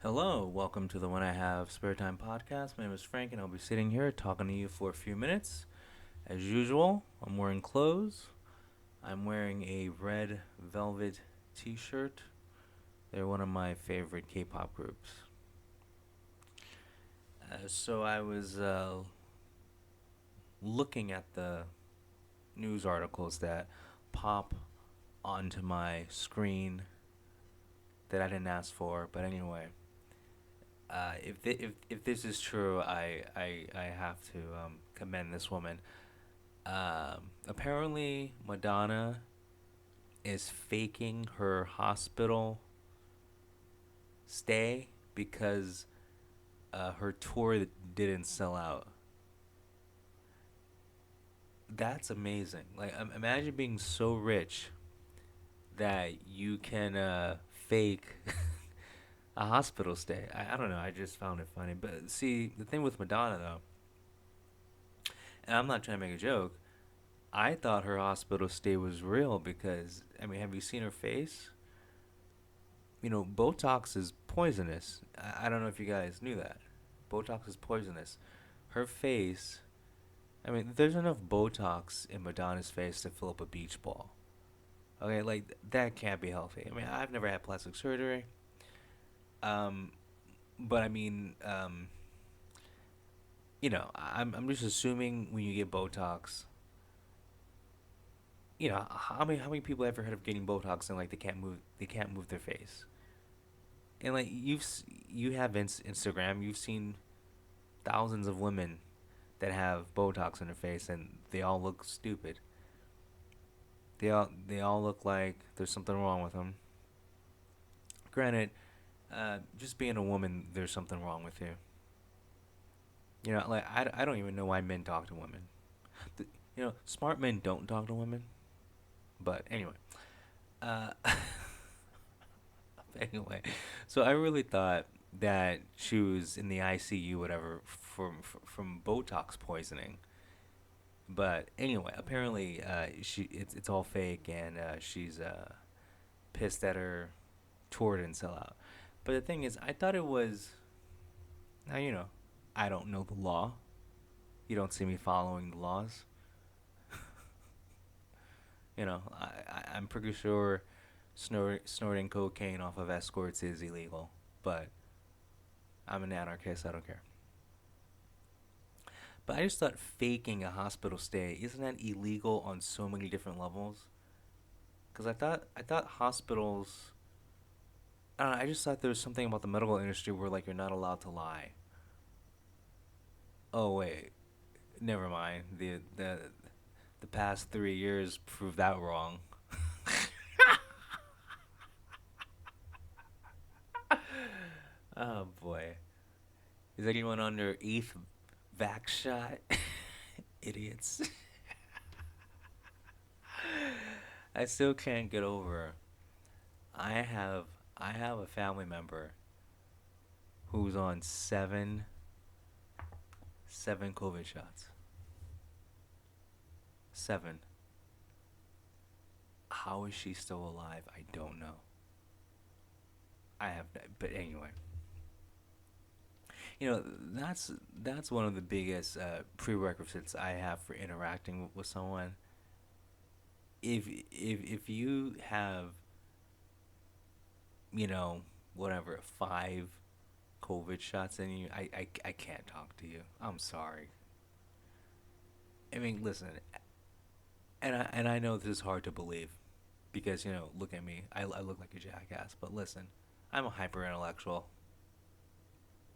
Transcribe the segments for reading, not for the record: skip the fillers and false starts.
Hello, welcome to the When I Have Spare Time podcast. My name is Frank, and I'll be sitting here talking to you for a few minutes. As usual, I'm wearing clothes. I'm wearing a red velvet t shirt. They're one of my favorite K pop groups. So I was looking at the news articles that pop onto my screen that I didn't ask for, but anyway. If this is true, I have to commend this woman. Apparently, Madonna is faking her hospital stay because her tour didn't sell out. That's amazing. Like, imagine being so rich that you can fake a hospital stay. I don't know. I just found it funny. But see, the thing with Madonna, though, and I'm not trying to make a joke, I thought her hospital stay was real because, I mean, have you seen her face? Botox is poisonous. I don't know if you guys knew that. Botox is poisonous. Her face, I mean, there's enough Botox in Madonna's face to fill up a beach ball. Okay, like that can't be healthy. I mean, I've never had plastic surgery. Um, but I mean, I'm just assuming when you get Botox, how many people ever heard of getting Botox and like they can't move their face? And like you have Instagram, you've seen thousands of women that have Botox in their face, and they all look stupid. They all look like there's something wrong with them. Granted, just being a woman, there's something wrong with you. Like I don't even know why men talk to women. The, smart men don't talk to women. But anyway, uh, anyway, so I really thought that she was in the ICU, whatever, from Botox poisoning. But anyway, apparently, it's all fake, and she's pissed that her tour didn't sell out. But the thing is, I thought it was now I don't know the law. You don't see me following the laws. I'm pretty sure snorting cocaine off of escorts is illegal, but I'm an anarchist. I don't care. But I just thought faking a hospital stay isn't that illegal on so many different levels? Because I thought hospitals. I don't know. I just thought there was something about the medical industry where like you're not allowed to lie. Oh wait, never mind. The past 3 years proved that wrong. Oh boy, is anyone on their eighth vax shot? Idiots. I still can't get over. I have I have a family member who's on seven COVID shots. Seven. How is she still alive? I don't know. But anyway, that's one of the biggest prerequisites I have for interacting with someone. If you have whatever 5 COVID shots in you, I can't talk to you. I'm sorry. I mean, listen, and I know this is hard to believe because look at me. I look like a jackass, but listen, I'm a hyper intellectual.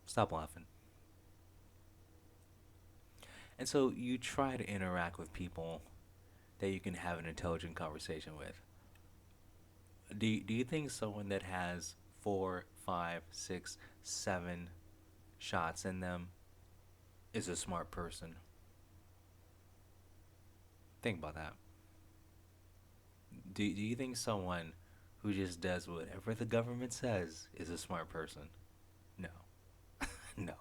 Stop laughing. And so you try to interact with people that you can have an intelligent conversation with. Do you think someone that has four, five, six, 7 shots in them is a smart person? Think about that. Do you think someone who just does whatever the government says is a smart person? No. No.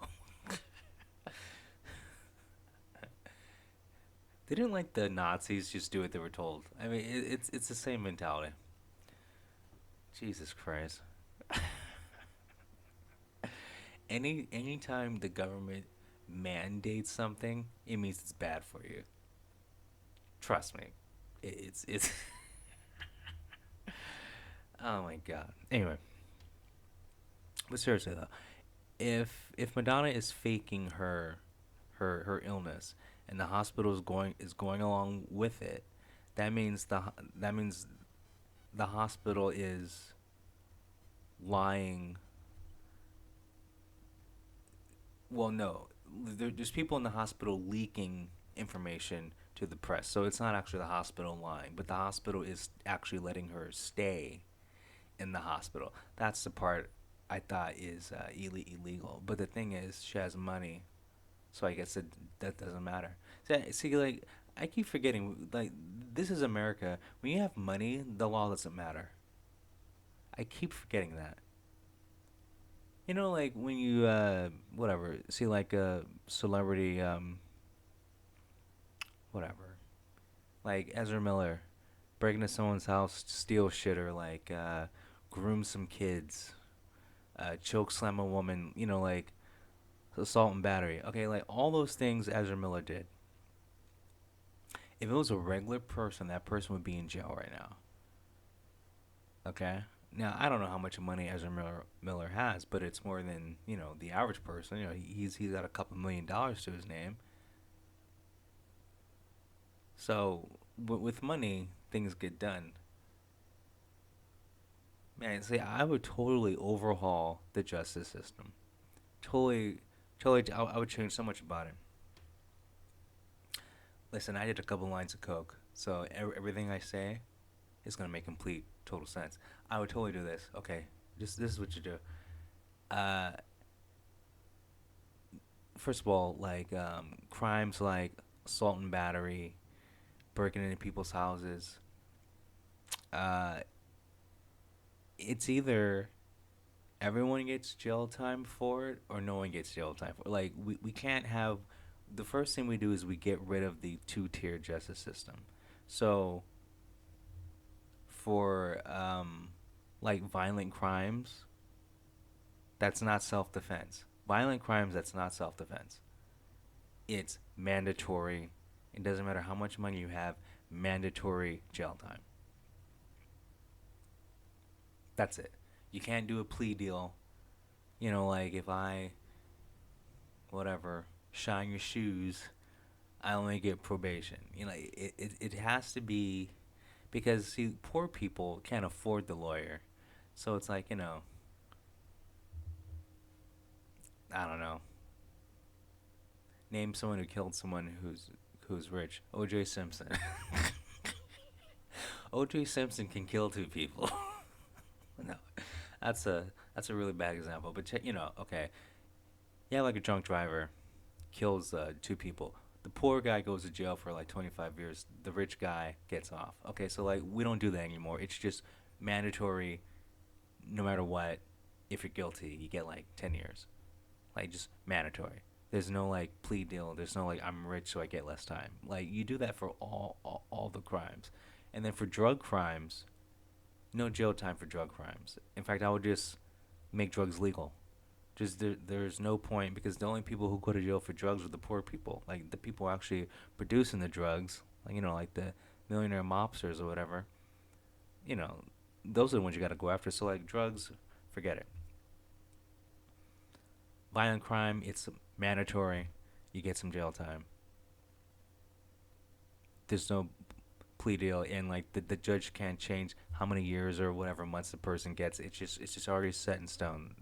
They didn't like the Nazis just do what they were told. I mean, it's the same mentality. Jesus Christ. Anytime the government mandates something, it means it's bad for you. Trust me. It's oh my god. Anyway, but seriously though, if Madonna is faking her illness and the hospital is going along with it, that means that means the hospital is lying. Well, no, there's people in the hospital leaking information to the press, so it's not actually the hospital lying, but the hospital is actually letting her stay in the hospital. That's the part I thought is illegal. But the thing is, she has money, so I guess that doesn't matter. See, like I keep forgetting, like this is America. When you have money, the law doesn't matter. I keep forgetting that. You know, like when you whatever see like a celebrity whatever, like Ezra Miller break into someone's house, steal shit, or like groom some kids, choke slam a woman, you know, like assault and battery. Okay, like all those things Ezra Miller did. If it was a regular person, that person would be in jail right now. Okay. Now I don't know how much money Miller has, but it's more than the average person. You know, he's got a couple $1 million to his name. So with money, things get done. Man, see, I would totally overhaul the justice system. Totally, totally. I would change so much about it. Listen, I did a couple lines of coke, so everything I say is gonna make complete total sense. I would totally do this. Okay, just this is what you do. Uh, First of all, like crimes like assault and battery, breaking into people's houses. Uh, it's either everyone gets jail time for it or no one gets jail time for it. Like we can't have the first thing we do is we get rid of the two-tier justice system. So for like violent crimes, that's not self-defense. Violent crimes, that's not self-defense. It's mandatory. It doesn't matter how much money you have, mandatory jail time. That's it. You can't do a plea deal. You know, like if I, whatever, shine your shoes, I only get probation. You know, it has to be because, see, poor people can't afford the lawyer. So it's like, I don't know. Name someone who killed someone who's rich. O.J. Simpson. O.J. Simpson can kill two people. No, that's a really bad example. But okay, yeah, like a drunk driver kills two people. The poor guy goes to jail for like 25 years. The rich guy gets off. Okay, so like we don't do that anymore. It's just mandatory. No matter what, if you're guilty, you get like 10 years. Like just mandatory. There's no like plea deal. There's no like I'm rich so I get less time. Like you do that for all the crimes, and then for drug crimes, no jail time for drug crimes. In fact, I would just make drugs legal. Just there's no point because the only people who go to jail for drugs are the poor people, like the people actually producing the drugs, like like the millionaire mobsters or whatever. You know, those are the ones you got to go after. So like drugs, forget it. Violent crime, it's mandatory. You get some jail time. There's no plea deal, and like the judge can't change how many years or whatever months the person gets. It's just already set in stone.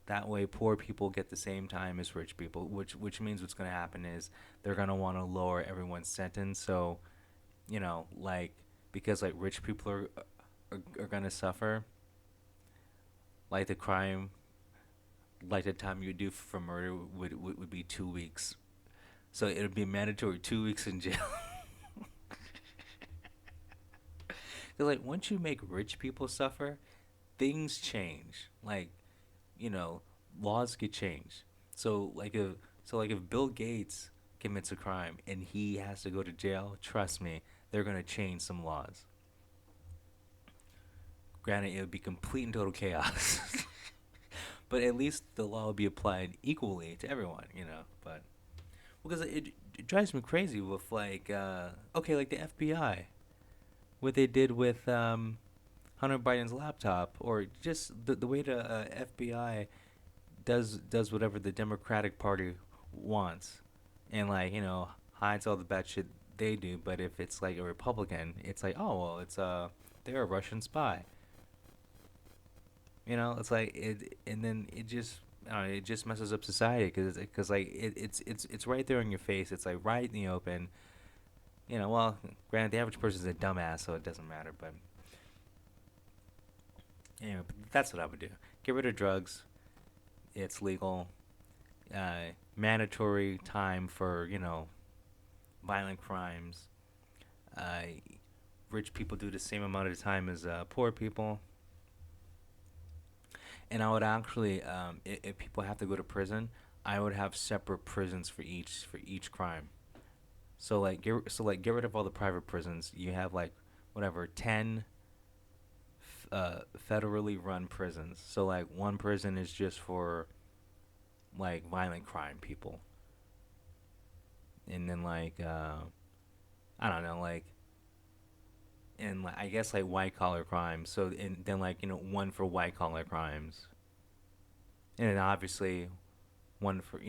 That way, poor people get the same time as rich people, which means what's going to happen is they're going to want to lower everyone's sentence. So, like because like rich people are going to suffer, like the crime, like the time you do for murder would be 2 weeks. So it would be mandatory 2 weeks in jail. Cause like once you make rich people suffer, things change. Like you know, laws get changed. So like if Bill Gates commits a crime and he has to go to jail, trust me, they're gonna change some laws. Granted, it would be complete and total chaos, but at least the law will be applied equally to everyone, But because it drives me crazy with like okay, like the FBI, what they did with Hunter Biden's laptop, or just the way the FBI does whatever the Democratic Party wants, and like hides all the bad shit they do. But if it's like a Republican, it's like, oh well, it's they're a Russian spy. It's like it, and then it just. I don't know, it just messes up society because like it's right there in your face. It's like right in the open. Well, granted, the average person's a dumbass, so it doesn't matter. But anyway, that's what I would do. Get rid of drugs. It's legal. Mandatory time for violent crimes. Uh, Rich people do the same amount of time as poor people. And I would actually, if people have to go to prison, I would have separate prisons for each crime. So like get rid of all the private prisons. You have like whatever 10 federally run prisons. So like one prison is just for like violent crime people, and then like I don't know, like, and like, I guess like white collar crimes. So and then like one for white collar crimes, and then obviously one for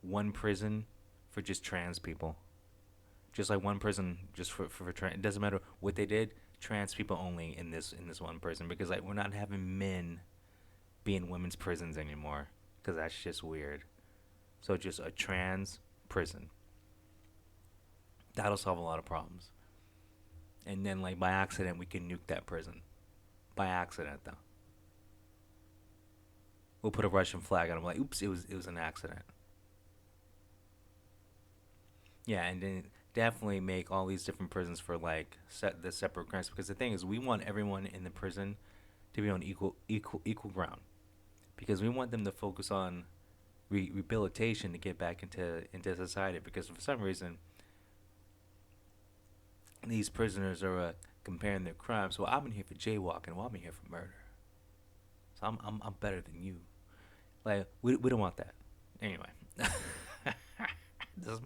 one prison for just trans people. Just like one prison just for trans. It doesn't matter what they did. Trans people only in this one prison, because like we're not having men be in women's prisons anymore, because that's just weird. So just a trans prison. That'll solve a lot of problems. And then like by accident we can nuke that prison. By accident though. We'll put a Russian flag on it. Like, oops, it was an accident. Yeah, and then definitely make all these different prisons for like the separate crimes, because the thing is we want everyone in the prison to be on equal ground, because we want them to focus on rehabilitation to get back into society, because for some reason these prisoners are comparing their crimes. Well, I've been here for jaywalking. Well, I've been here for murder. So I'm better than you. Like we don't want that. Anyway, this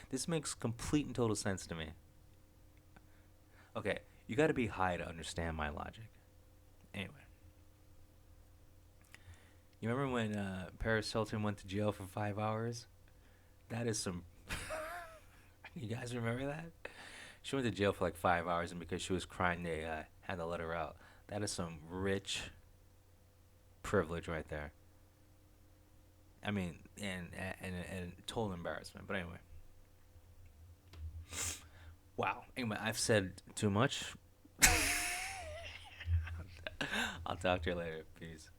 this makes complete and total sense to me. Okay, you got to be high to understand my logic. Anyway, you remember when Paris Hilton went to jail for 5 hours? That is some. You guys remember that? She went to jail for like 5 hours, and because she was crying, they had to let her out. That is some rich privilege right there. I mean, and total embarrassment. But anyway, wow. Anyway, I've said too much. I'll talk to you later. Peace.